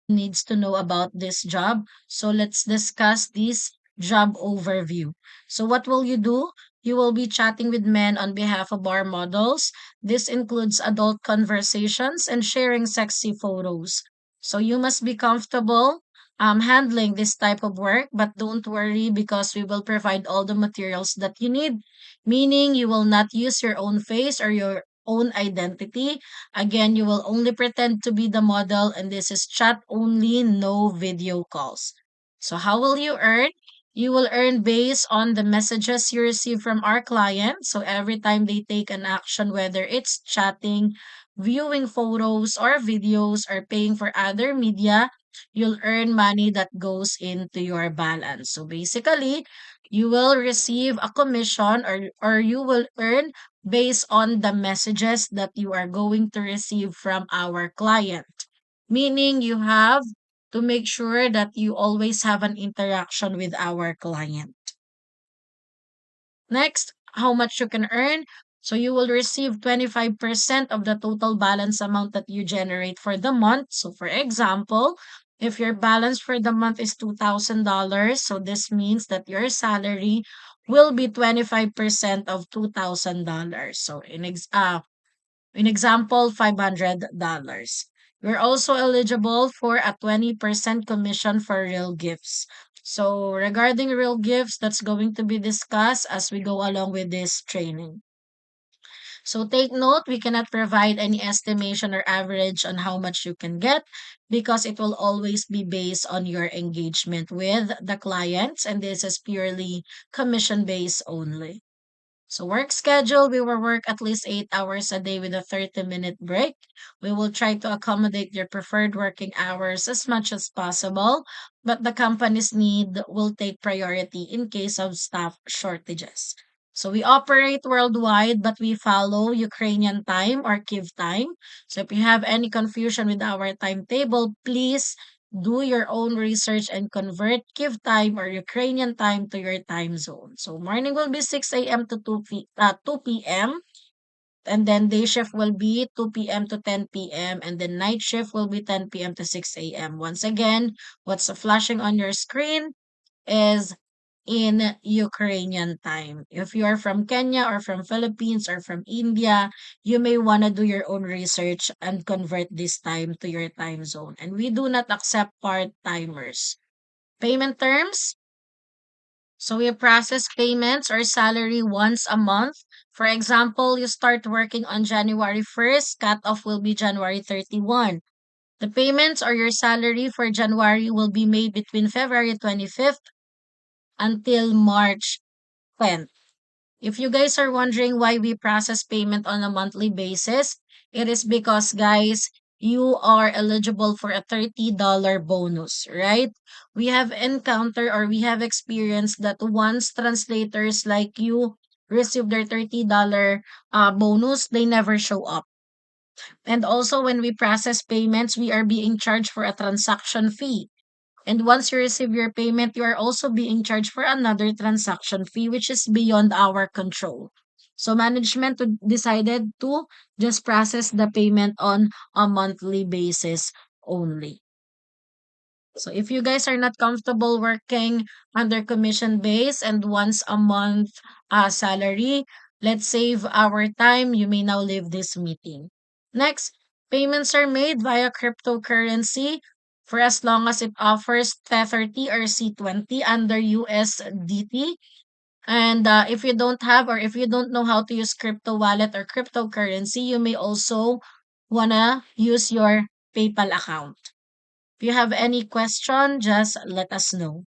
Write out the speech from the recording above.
needs to know about this job. So let's discuss this job overview. So what will you do? You will be chatting with men on behalf of our models. This includes adult conversations and sharing sexy photos. So you must be comfortable handling this type of work, but don't worry because we will provide all the materials that you need, meaning you will not use your own face or your own identity. Again, you will only pretend to be the model, and this is chat only, no video calls. So, how will you earn? You will earn based on the messages you receive from our client. So, every time they take an action, whether it's chatting, viewing photos or videos, or paying for other media, you'll earn money that goes into your balance. So, basically, you will receive a commission or you will earn based on the messages that you are going to receive from our client. Meaning you have to make sure that you always have an interaction with our client. Next, how much you can earn. So you will receive 25% of the total balance amount that you generate for the month. So for example, if your balance for the month is $2,000, so this means that your salary will be 25% of $2,000. So in example, $500. You're also eligible for a 20% commission for real gifts. So, regarding real gifts, that's going to be discussed as we go along with this training. So, take note, we cannot provide any estimation or average on how much you can get because it will always be based on your engagement with the clients, and this is purely commission based only. So work schedule, we will work at least 8 hours a day with a 30-minute break. We will try to accommodate your preferred working hours as much as possible, but the company's need will take priority in case of staff shortages. So we operate worldwide, but we follow Ukrainian time or Kiev time. So if you have any confusion with our timetable, please do your own research and convert Kiev time or Ukrainian time to your time zone. So morning will be 6 a.m. to 2 p.m. And then day shift will be 2 p.m. to 10 p.m. And then night shift will be 10 p.m. to 6 a.m. Once again, what's flashing on your screen is in Ukrainian time. If you are from Kenya or from Philippines or from India, you may want to do your own research and convert this time to your time zone. And we do not accept part-timers. Payment terms. So we process payments or salary once a month. For example, you start working on January 1st, cutoff will be January 31. The payments or your salary for January will be made between February 25th until March 10th. If you guys are wondering why we process payment on a monthly basis, it is because, guys, you are eligible for a $30 bonus, right? We have encountered or we have experienced that once translators like you receive their $30 bonus, they never show up. And also, when we process payments, we are being charged for a transaction fee. And once you receive your payment, you are also being charged for another transaction fee, which is beyond our control. So management decided to just process the payment on a monthly basis only. So if you guys are not comfortable working under commission base and once a month salary, let's save our time. You may now leave this meeting. Next, payments are made via cryptocurrency for as long as it offers Tether-T or C20 under USDT. And if you don't have or if you don't know how to use crypto wallet or cryptocurrency, you may also wanna use your PayPal account. If you have any question, just let us know.